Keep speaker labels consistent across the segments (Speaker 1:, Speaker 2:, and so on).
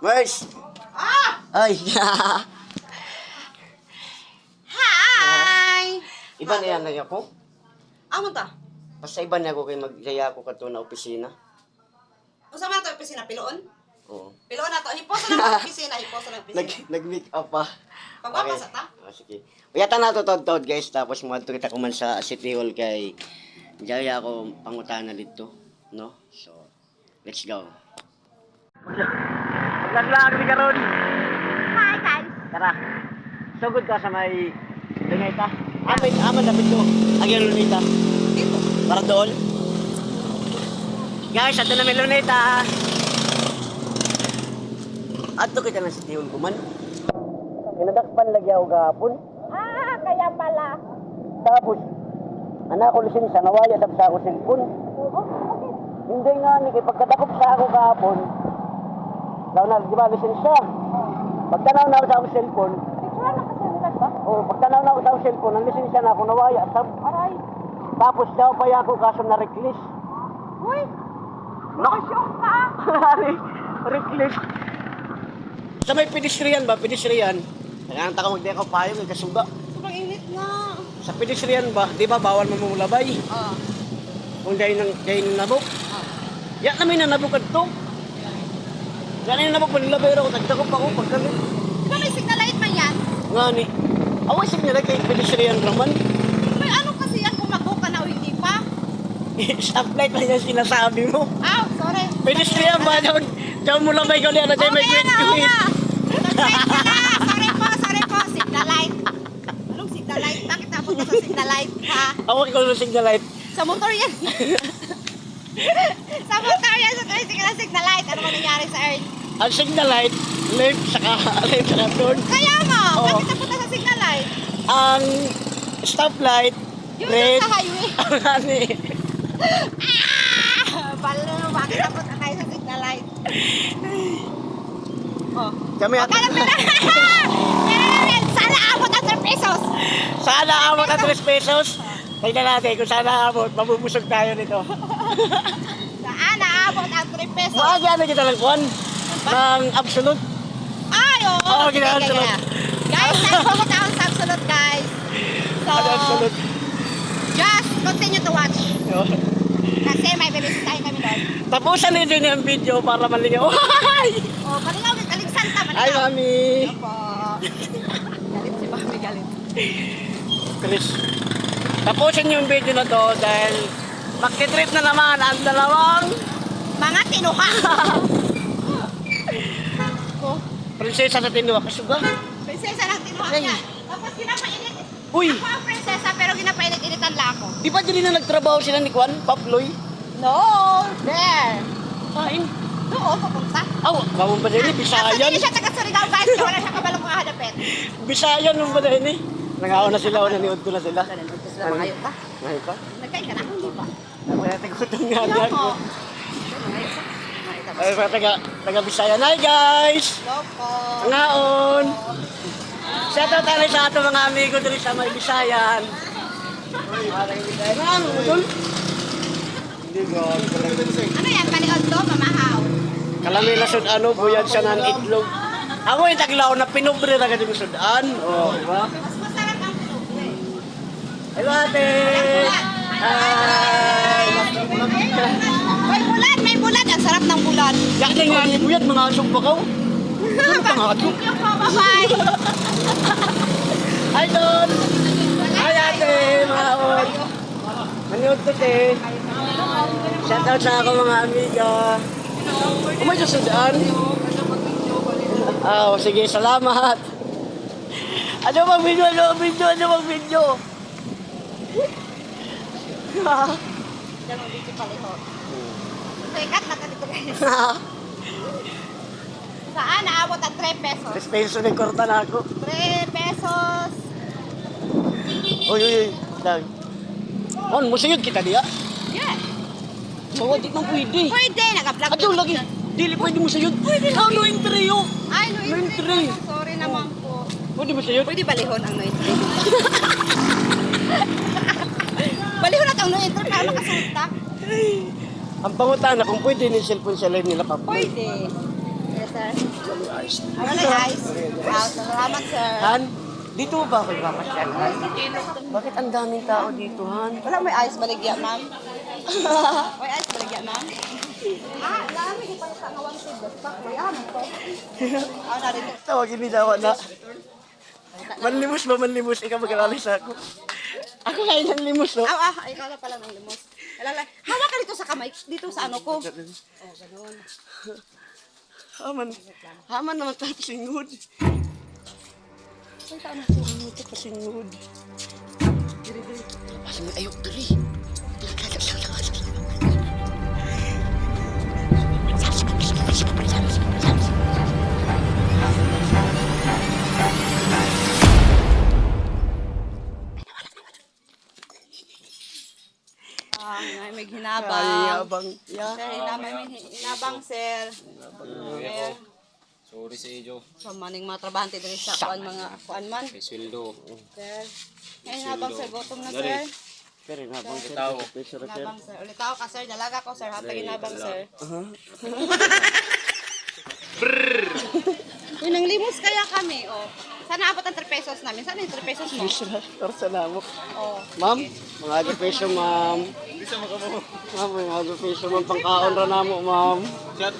Speaker 1: Mars!
Speaker 2: Ah!
Speaker 1: Ay!
Speaker 2: Hi!
Speaker 1: Iba na yan na ako?
Speaker 2: Amo ta?
Speaker 1: Basta iba na ako kay magsaya ako kato na opisina.
Speaker 2: Usa man to opisina piloon?
Speaker 1: Oo.
Speaker 2: Piloon na to. Hiposa na opisina, hiposa na opisina.
Speaker 1: Nag-make up pa.
Speaker 2: Pagpapasa ta?
Speaker 1: Sige. Uyata na to tod guys. Tapos mga ko man sa City Hall kay Jaya ako pangutana dito. No? So, let's go. Maglag ni karon.
Speaker 2: Hi guys!
Speaker 1: Tara. Sugod ka sa may Luneta. Aman dapat ko. Agyan Luneta.
Speaker 2: Dito.
Speaker 1: Para doon. Guys, ato na may Luneta. Ato kita na City Hall kuman. Kinadakpan lagi ako kahapon.
Speaker 2: Ah, kaya pala.
Speaker 1: Tapos, anak ko lisensya, nawaya tapos ako cellphone. Hindi nga ni, kay pagkadakop sa ako kahapon, daw na, di ba, lisensya. Pagtanaw na ako sa akong cellphone,
Speaker 2: Picture na kasi nila ba?
Speaker 1: o pagtanaw na ako sa akong cellphone, ang lisensya na ako nawaya.
Speaker 2: Aray.
Speaker 1: Tapos daw pa ako kaso na reckless.
Speaker 2: Uy! Nakasyock ka!
Speaker 1: Reckless. Sa may pedestrian ba, pedestrian? Nagkakanta ka magdeka ko payo, may kasuga.
Speaker 2: Sobrang init na.
Speaker 1: Sa pedestrian ba, di ba, bawal mamulabay?
Speaker 2: Ah.
Speaker 1: Kung dahil ng nabok. Yan namin na nabok to. Yan na yung nabok, manilabay ako, nagdakop ako, pagkalit.
Speaker 2: Di ba may signal light man yan?
Speaker 1: Nga ni, away signal kay pedestrian raman.
Speaker 2: May ano kasi yan kung mag-go ka na o hindi pa?
Speaker 1: Stoplight lang yan sinasabi mo.
Speaker 2: Ah, sorry.
Speaker 1: Pedestrian ba, daw mo labay ka ulit, na dahil may
Speaker 2: Okay,
Speaker 1: kwento eh.
Speaker 2: Sorry po, signal light. Anong signal light? Bakit tapos ka sa signal light, ha?
Speaker 1: Away ko sa signal light.
Speaker 2: Sa motor yan. Sa motor yan, sa signal light. Ano man nangyari sa earth?
Speaker 1: Ang signal light, left saka turn.
Speaker 2: Kaya mo,
Speaker 1: Oo.
Speaker 2: bakit napunta sa signal light?
Speaker 1: Ang stoplight,
Speaker 2: Yun
Speaker 1: red.
Speaker 2: sa highway.
Speaker 1: Ang ani.
Speaker 2: Balo, bakit napunta tayo sa signal light? Oh.
Speaker 1: Kami at...
Speaker 2: Kala pera! Sana abot ang 3 pesos!
Speaker 1: Sana abot ang 3 pesos. Tignan natin kung sana abot, mabubusog tayo nito.
Speaker 2: Sana abot ang 3 pesos!
Speaker 1: Maagyan na kita lang kuhan. Ng absolute.
Speaker 2: Ay, oo!
Speaker 1: Oo,
Speaker 2: Sige,
Speaker 1: ginawa,
Speaker 2: sige,
Speaker 1: absolute.
Speaker 2: sige. Guys, nagpupunta akong sa absolute, guys. So,
Speaker 1: Ano absolute?
Speaker 2: just continue to watch. Kasi may bibisitahin kami doon.
Speaker 1: Tapusan na din yung video para malingaw.
Speaker 2: Oh, malingaw, galing Santa,
Speaker 1: Ay,
Speaker 2: malingaw.
Speaker 1: mami.
Speaker 2: Opo. Galit si Mami, galit.
Speaker 1: Chris, tapusin yung video na to dahil magti-trip na naman ang dalawang
Speaker 2: Mga tinuha. Oh,
Speaker 1: prinsesa sa Tinuwa. Kasuga.
Speaker 2: prinsesa ng tinuha
Speaker 1: Ay.
Speaker 2: niya. Tapos ginapainit.
Speaker 1: Uy,
Speaker 2: Ako ang prinsesa pero ginapainit-initan lang ako.
Speaker 1: di ba dyan na nagtrabaho sila ni Kwan? Paploy?
Speaker 2: No, there.
Speaker 1: Kain.
Speaker 2: Doon, papunta.
Speaker 1: Aw, bawang ba din eh?
Speaker 2: Actually,
Speaker 1: Bisayan.
Speaker 2: hindi siya taga Surigao, guys. Kaya wala siya kabalong mga hanapin.
Speaker 1: Bisayan mo ba din eh? Nangaon na sila o naniod ko na sila.
Speaker 2: Ngayon pa.
Speaker 1: Ngayon pa?
Speaker 2: Nagkain ka na? Hindi pa.
Speaker 1: Nagutom nga
Speaker 2: Hello
Speaker 1: niya
Speaker 2: po.
Speaker 1: ako. Ay, taga Bisayan. Hi guys!
Speaker 2: Hello po.
Speaker 1: Ngaon! Shout out tayo sa ato mga amigo dito sa may Bisayan. Ngaon, utol? Hindi ko.
Speaker 2: Ano yan? Paniod to? Mamahaw.
Speaker 1: Kalami na sudan, buyag siya ng itlog. Ako yung taglaw na pinobre na ganito sudan. Oh, di ba?
Speaker 2: Mas masarap ang puno.
Speaker 1: Hello ate! Hi!
Speaker 2: May bulan. Ang sarap ng bulan.
Speaker 1: Yak na nga ni buyag, mga asong bakaw. Ano pa nga ito?
Speaker 2: Thank you po. Bye-bye.
Speaker 1: Hi Don! Hi ate! Mga on! Maniod to te! Shout out sa ako mga amiga. Umay sa sudan? Oh, sige, salamat! Ano bang video? Ano bang video? Ano bang video?
Speaker 2: Diyan ang dito paliho. Sikat na ka dito guys. Saan? Naabot ang 3 pesos.
Speaker 1: Respenso ng korta na ako.
Speaker 2: 3 pesos.
Speaker 1: Uy, uy, uy. Lang. On, musayod kita diya.
Speaker 2: Yeah.
Speaker 1: Bawa, di nang pwede.
Speaker 2: Pwede. Nag-vlog.
Speaker 1: Ato lagi. Dili pwede musayod. Pwede. Ah, no entry yo.
Speaker 2: Ay, no
Speaker 1: No
Speaker 2: entry.
Speaker 1: entry.
Speaker 2: Sorry naman po.
Speaker 1: Pwede musayod.
Speaker 2: Pwede balihon ang no entry. Balihon na ang no entry para makasulta.
Speaker 1: Ang pangutana kung pwede ni cellphone sa live nila pa.
Speaker 2: Pwede. Yes sir?
Speaker 1: Ayos.
Speaker 2: Wala ice. Salamat, sir.
Speaker 1: Han, dito ba ako ipapasyal, Han? Bakit ang daming tao dito, Han?
Speaker 2: Wala may ice baligya, ma'am. May ice baligya, ma'am. Lami ko pala sa ngawang sibot. May to. Na dito.
Speaker 1: Tawagin nila ako na. Manlimos ba, manlimos? Ikaw mag-alalis ako. Ako ngayon ng limos, no?
Speaker 2: Ikaw na pala ng limos. Hawak ka dito sa kamay, dito sa ano ko. Ganun.
Speaker 1: Haman naman tayo pasingod.
Speaker 2: Ay, tama.
Speaker 1: Haman tayo pasingod. Asa may ayok dali.
Speaker 2: May hinabang.
Speaker 1: Ayabang.
Speaker 2: Sir, may hinabang, sir. Sir.
Speaker 3: Sorry sa iyo.
Speaker 2: So, maning mga trabahante dito sa kuan man.
Speaker 3: May sweldo.
Speaker 2: Sir. May hinabang, sir. Gutom na, sir.
Speaker 1: Pero nabang sir.
Speaker 3: Tao.
Speaker 2: Hinabang, sir. Ulit ako ka, sir. Dalaga ko, sir. Hatag hinabang, sir. Yun, ang limos kaya kami, oh. Sana abot ang 3 pesos namin. Sana yung 3 pesos mo?
Speaker 1: Salamat.
Speaker 2: Oh.
Speaker 1: Ma'am, mga agripeso, ma'am. Ma'am, mga agripeso, ma'am. Pangkaon ra namo, ma'am.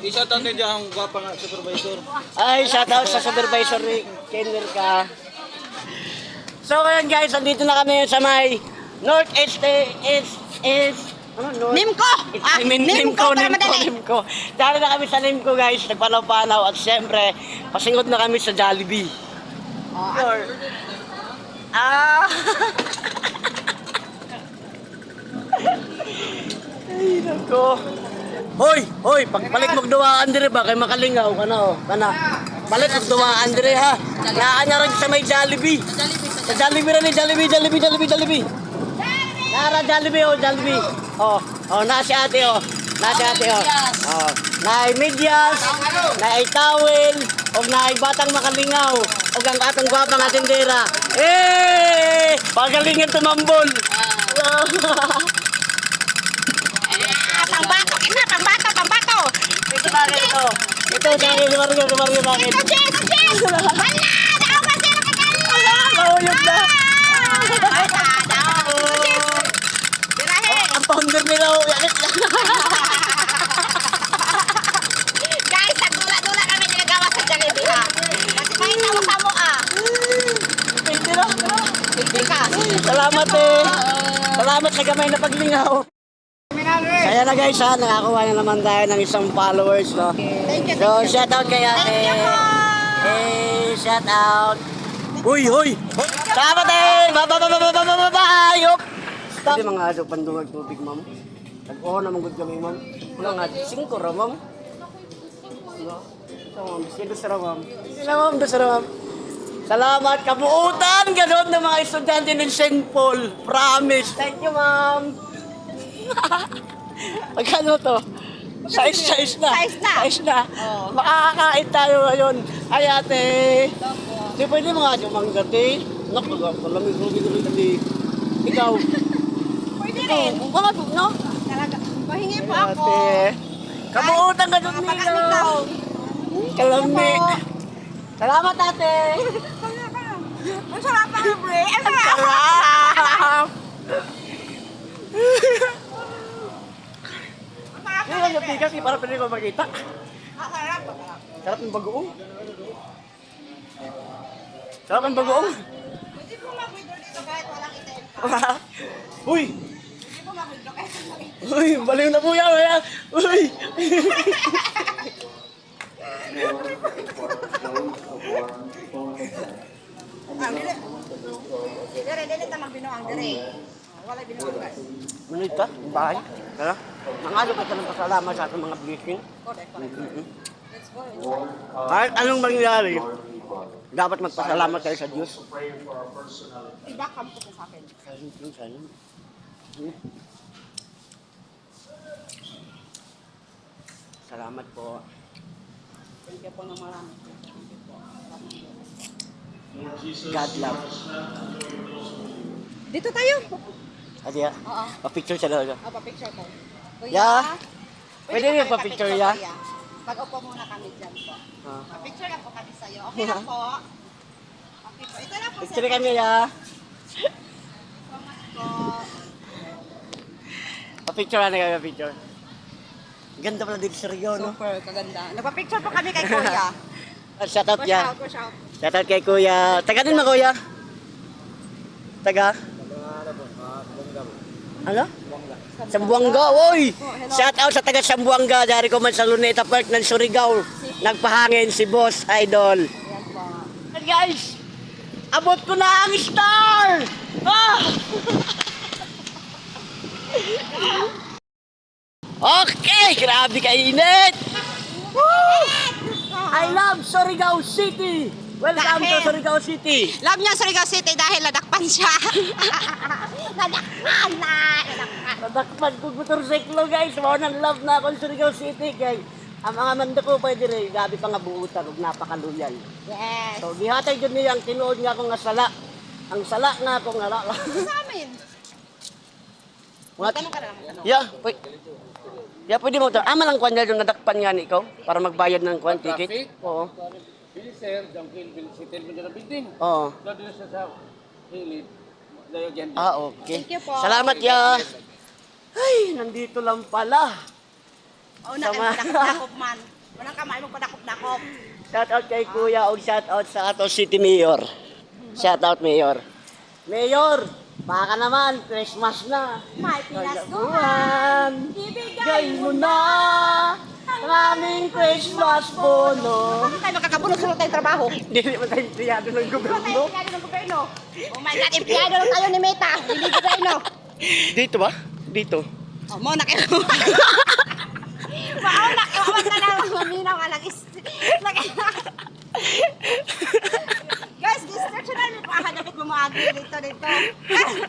Speaker 3: Isa tayo na dyan ang gwapa nga supervisor.
Speaker 1: Ay, shoutout sa supervisor ni Kenner ka. So, ngayon guys, andito na kami sa may Northeast ano, North?
Speaker 2: Nimco!
Speaker 1: I mean,
Speaker 2: Nimco, para madali.
Speaker 1: Nimco. Dali na kami sa Nimco, guys. Nagpanaw-panaw at siyempre, pasingod na kami sa Jollibee. Ay, nako. Hoy, pagpalit mo duwaan dire ba kay makalingaw kana oh, kana. Palit mo duwaan dire ha. Naanya rin sa may Jollibee. Sa Jollibee rin, Jollibee. Nara Jollibee. Oh, na si ate oh. Oh, naay medyas, naay towel, og naay batang makalingaw, og ang atong gwapang atindera. Pagalingan tumambol.
Speaker 2: Pangbato!
Speaker 1: Ito bakit ito? Ito, kumaryo bakit?
Speaker 2: Ito, Jess! Hala! Daaw pa sila kakalo!
Speaker 1: Mahuyog na.
Speaker 2: Ay, daaw! Ito, Jess! Tirahe!
Speaker 1: Ang founder nila, yakit lang.
Speaker 2: Guys, sa dula-dula kami ginagawa sa Jollibee, ha? Kasi pakita mo sa mo, ah!
Speaker 1: Pwede na.
Speaker 2: Hindi ka!
Speaker 1: Salamat Salamat sa gamay na paglingaw. Kaya na guys ha, nakakuha na naman tayo ng isang followers, no?
Speaker 2: Thank you,
Speaker 1: So, shout out kay ate. Shout out. Huy! Salamat Bye! Stop! Hindi mga aso pandungag tubig, ma'am. Tag-o naman good kami, ma'am. Wala nga, 5 ra, ma'am. So, ma'am, gusto ra, ma'am. Gusto ra, ma'am. Salamat, kabuutan, gano'n ng mga estudyante ng St. Paul. Promise. Thank you, ma'am. Magkano to? Size na.
Speaker 2: Oo.
Speaker 1: Makakakain tayo ngayon. Ay, ate. Di pwede mga jumanggati. Naku, palamig ati. Ikaw.
Speaker 2: Pwede rin.
Speaker 1: Mga no?
Speaker 2: Talaga. Pahingi po ako.
Speaker 1: Ate. Kabuutan ka doon
Speaker 2: Mga
Speaker 1: nila.
Speaker 2: pagkakitaw.
Speaker 1: Kalami. Salamat, ate.
Speaker 2: Ang sarap ang libre. Ang sarap.
Speaker 1: Sarap. Hindi lang yung tigas, para pwede ko makita.
Speaker 2: Ang sarap.
Speaker 1: Sarap ng bagoong. Sarap ng bagoong.
Speaker 2: Pwede po mag-withdraw dito kahit walang item.
Speaker 1: Uy!
Speaker 2: Pwede po mag-withdraw kahit walang item.
Speaker 1: Uy! Baliw na po yan! Uy!
Speaker 2: Dire ta magbinuang dire. Wala binuang guys.
Speaker 1: Manit ka? Bahay? Kaya? Nangalo ka sa ng pasalamat sa ating mga blessing.
Speaker 2: Correct. Let's go.
Speaker 1: Kahit anong mangyari, dapat magpasalamat tayo sa Diyos.
Speaker 2: I-back up ko sa akin.
Speaker 1: Salamat po.
Speaker 2: Thank you po ng marami.
Speaker 1: God love.
Speaker 2: Dito tayo.
Speaker 1: Adi ya?
Speaker 2: Oo.
Speaker 1: Pa-picture siya talaga.
Speaker 2: Pa-picture ko.
Speaker 1: Yeah. Pwede rin pa-picture ya?
Speaker 2: Mag-upo muna kami dyan po.
Speaker 1: Ah.
Speaker 2: Picture lang po kami sa'yo. Okay na po. Okay po. Ito na po
Speaker 1: Picture kami ya.
Speaker 2: So much po.
Speaker 1: Pa-picture na kami, picture. Ganda pala dito sa Rio, no?
Speaker 2: Super kaganda. Nagpa-picture po kami kay Kuya.
Speaker 1: Shout out
Speaker 2: Push
Speaker 1: ya.
Speaker 2: out, push out.
Speaker 1: Shout out kay Kuya. Taga din mo, Kuya? Taga? Ano? Sambuanga, oy! Shout out sa taga Sambuanga. Dari ko man sa Luneta Park ng Surigao. Nagpahangin si Boss Idol.
Speaker 2: Ayan po.
Speaker 1: And guys, abot ko na ang star! Ah! Okay, grabe kainit! Woo! I love Surigao City! Welcome to
Speaker 2: Dahil-
Speaker 1: Surigao City!
Speaker 2: Love niya Surigao City dahil nadakpan siya. Nadakpan na! Nadakpan.
Speaker 1: Nadakpan ko motorsiklo guys, mo nang love na akong Surigao City kay ang mga manda ko pwede rin, gabi pa nga buutan ug napakaluyan.
Speaker 2: Yes.
Speaker 1: So gihatay jud niya ang tinuod nga ako nga sala. Ang sala nga ako nga lala.
Speaker 2: Sa amin.
Speaker 1: What?
Speaker 2: Tanong ka na naman. Tanong.
Speaker 1: Yeah, pwede mo to. Ama lang kwan yung nadakpan nga ni ikaw para magbayad ng kwan ticket. Oo.
Speaker 3: Pili sir, jangkin, si Telvin na building.
Speaker 1: Oo.
Speaker 3: Dado siya sa hilid. Dayo dyan.
Speaker 1: Ah, okay.
Speaker 2: Thank you po.
Speaker 1: Salamat ya. Ay, nandito lang pala.
Speaker 2: Oh, na kayo padakop man. Walang kamay mo padakop-dakop.
Speaker 1: Shout out kay Kuya o shout out sa ato City Mayor. Shout out Mayor. Mayor, baka naman Christmas na.
Speaker 2: May pinaskuhan.
Speaker 1: Buwan,
Speaker 2: Ibigay
Speaker 1: mo na ang aming Christmas bono.
Speaker 2: Bakit tayo magkakabulog sa tayong trabaho?
Speaker 1: Hindi naman tayo empleyado ng
Speaker 2: Bakit tayo
Speaker 1: gobyerno.
Speaker 2: empleyado ng gobyerno? Oh my God, empleyado lang tayo ni Meta. Hindi gobyerno.
Speaker 1: Dito ba? Dito.
Speaker 2: Oh, mo na kayo. Mauna, iwawan na lang. Maminaw ka lang. Guys, distract na namin po. Dapat mo mga dito.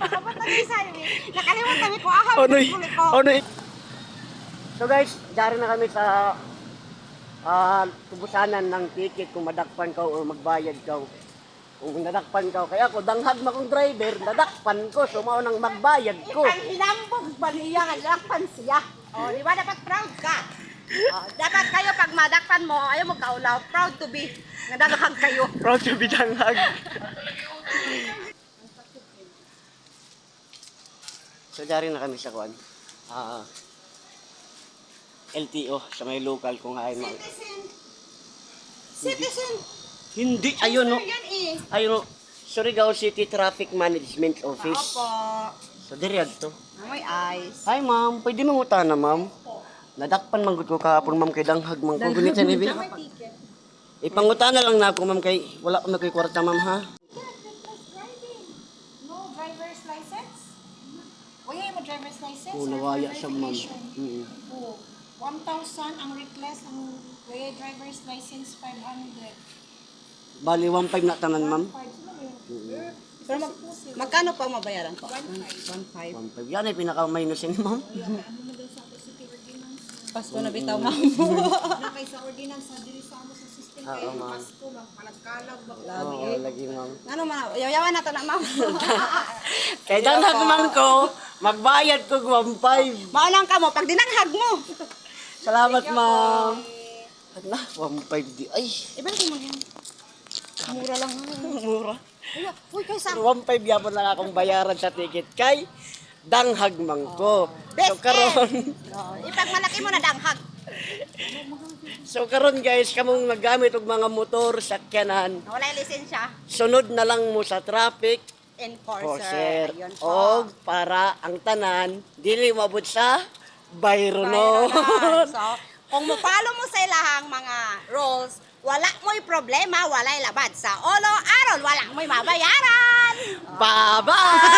Speaker 2: Kapag tayo sa'yo eh. Nakalimutan kami ko.
Speaker 1: Onoy.
Speaker 2: Kulit ko.
Speaker 1: Onoy. So guys, dari na kami sa tubusanan ng ticket kung madakpan ka o magbayad ka. Kung nadakpan ka, kaya ako danghag ma kong driver, nadakpan ko, sumao nang magbayad ko.
Speaker 2: Ang hinambog ba niya nga lakpan siya? O, di ba dapat proud ka? O, dapat kayo pag madakpan mo, ayaw mo kaulaw, proud to be. Nadakpan kayo.
Speaker 1: Proud to be danghag. So dari na kami sa kuan. LTO sa may local kung hay mo.
Speaker 2: Citizen.
Speaker 1: Hindi, ayun no.
Speaker 2: Yan eh.
Speaker 1: Ayun no. Surigao City Traffic Management Office.
Speaker 2: Opo.
Speaker 1: So diri adto.
Speaker 2: Amoy eyes.
Speaker 1: Hi ma'am, pwede mo utana ma'am? Nadakpan man gud ko kahapon ma'am kay danghag man ko gunit sa nibi.
Speaker 2: May ticket.
Speaker 1: Ipangutana lang na ako ma'am kay wala ko kay kwarta ma'am ha.
Speaker 4: No driver's license? Wala mo driver's license?
Speaker 1: Oo,
Speaker 4: or
Speaker 1: nawaya
Speaker 4: for
Speaker 1: siya ma'am.
Speaker 4: verification?
Speaker 1: Mm.
Speaker 4: Oo. 1,000 ang request, ang wala driver's license 500.
Speaker 1: Bali 1.5 na tanan ma'am.
Speaker 4: 5
Speaker 2: Pero magkano pa mabayaran ko? 1.5.
Speaker 1: 1.5. Yan ay pinaka-minus ni ma'am.
Speaker 2: Pasko na bitaw mo.
Speaker 4: na kay sa ordinance sa diri sa amo sa system
Speaker 1: Oo,
Speaker 4: kayo
Speaker 1: ma'am.
Speaker 4: Pasko lang panagkalag ba
Speaker 1: Oo, lagi ma'am.
Speaker 2: Ano man, yayawan na to na ma'am.
Speaker 1: Kay danghag man ko, magbayad ko 1.5.
Speaker 2: Maulang ka mo, pag dinanghag mo.
Speaker 1: Salamat ma'am. Ala, 1.5 di. Ay,
Speaker 2: Ibalik mo yan. Mura lang nga.
Speaker 1: mura.
Speaker 2: Uy, kayo sa
Speaker 1: 1.5 yapon lang akong bayaran sa ticket kay danghag man ko. So
Speaker 2: Best
Speaker 1: karon,
Speaker 2: ipag malaki mo na danghag.
Speaker 1: so karon guys, kamong nagamit og mga motor sakyanan,
Speaker 2: Wala yung lisensya.
Speaker 1: sunod na lang mo sa traffic
Speaker 2: Enforcer.
Speaker 1: Enforcer.
Speaker 2: Ayun po.
Speaker 1: Og para ang tanan dili mabot sa bayronon.
Speaker 2: Bayronan. So, kung mapalo mo sa ilahang mga rules, wala mo'y problema, wala'y labad. Sa olo aron, wala mo'y mabayaran.
Speaker 1: Bye-bye!